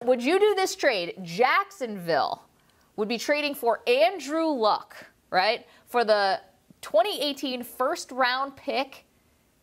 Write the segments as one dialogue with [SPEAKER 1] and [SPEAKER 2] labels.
[SPEAKER 1] Would you do this trade? Jacksonville would be trading for Andrew Luck, right, for the 2018 first-round pick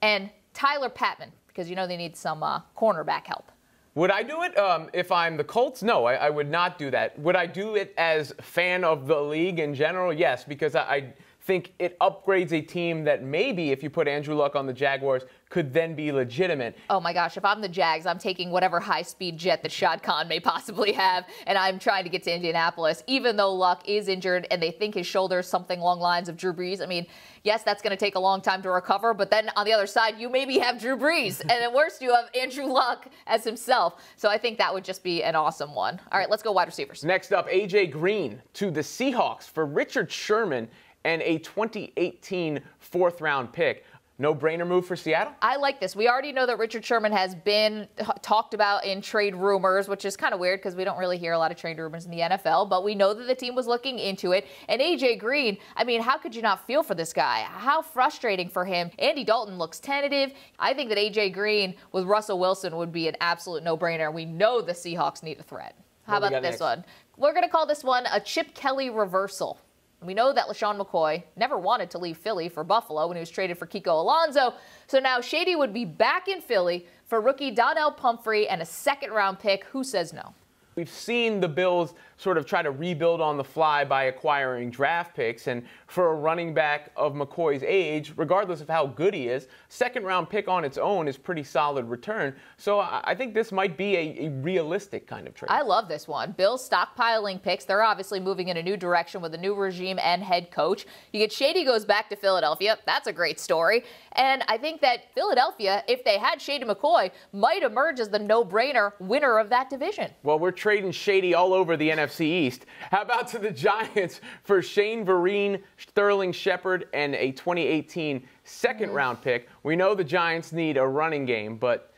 [SPEAKER 1] and Tyler Patman, because you know they need some cornerback help.
[SPEAKER 2] Would I do it if I'm the Colts? No, I would not do that. Would I do it as a fan of the league in general? Yes, because I think it upgrades a team that maybe, if you put Andrew Luck on the Jaguars, could then be legitimate.
[SPEAKER 1] Oh my gosh, if I'm the Jags, I'm taking whatever high-speed jet that Shad Khan may possibly have, and I'm trying to get to Indianapolis, even though Luck is injured and they think his shoulder is something along the lines of Drew Brees. I mean, yes, that's going to take a long time to recover, but then on the other side, you maybe have Drew Brees, and at worst, you have Andrew Luck as himself. So I think that would just be an awesome one. All right, let's go wide receivers.
[SPEAKER 2] Next up, A.J. Green to the Seahawks for Richard Sherman and a 2018 fourth-round pick. No-brainer move for Seattle?
[SPEAKER 1] I like this. We already know that Richard Sherman has been talked about in trade rumors, which is kind of weird because we don't really hear a lot of trade rumors in the NFL, but we know that the team was looking into it. And A.J. Green, I mean, how could you not feel for this guy? How frustrating for him. Andy Dalton looks tentative. I think that A.J. Green with Russell Wilson would be an absolute no-brainer. We know the Seahawks need a threat. How about this one? We're going to call this one a Chip Kelly reversal. We know that LeSean McCoy never wanted to leave Philly for Buffalo when he was traded for Kiko Alonso. So now Shady would be back in Philly for rookie Donnell Pumphrey and a second-round pick. Who says no?
[SPEAKER 2] We've seen the Bills sort of try to rebuild on the fly by acquiring draft picks. And for a running back of McCoy's age, regardless of how good he is, second-round pick on its own is pretty solid return. So I think this might be a realistic kind of trade.
[SPEAKER 1] I love this one. Bills stockpiling picks. They're obviously moving in a new direction with a new regime and head coach. You get Shady goes back to Philadelphia. That's a great story. And I think that Philadelphia, if they had Shady McCoy, might emerge as the no-brainer winner of that division.
[SPEAKER 2] Well, we're trading Shady all over the NFC East. How about to the Giants for Shane Vereen, Sterling Shepard, and a 2018 second-round pick? We know the Giants need a running game, but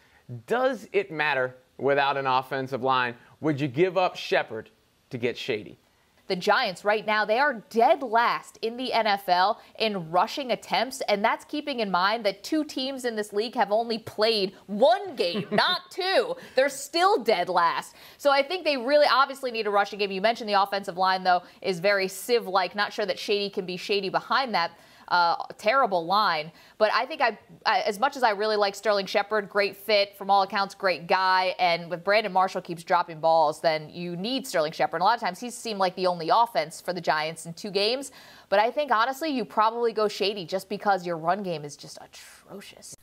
[SPEAKER 2] does it matter without an offensive line? Would you give up Shepard to get Shady?
[SPEAKER 1] The Giants right now, they are dead last in the NFL in rushing attempts, and that's keeping in mind that two teams in this league have only played one game, not two. They're still dead last. So I think they really obviously need a rushing game. You mentioned the offensive line, though, is very Civ-like. Not sure that Shady can be Shady behind that terrible line. But I think as much as I really like Sterling Shepard, great fit, from all accounts, great guy, and with Brandon Marshall keeps dropping balls, then you need Sterling Shepard. And a lot of times he's seemed like the only offense for the Giants in 2 games. But I think, honestly, you probably go Shady just because your run game is just atrocious.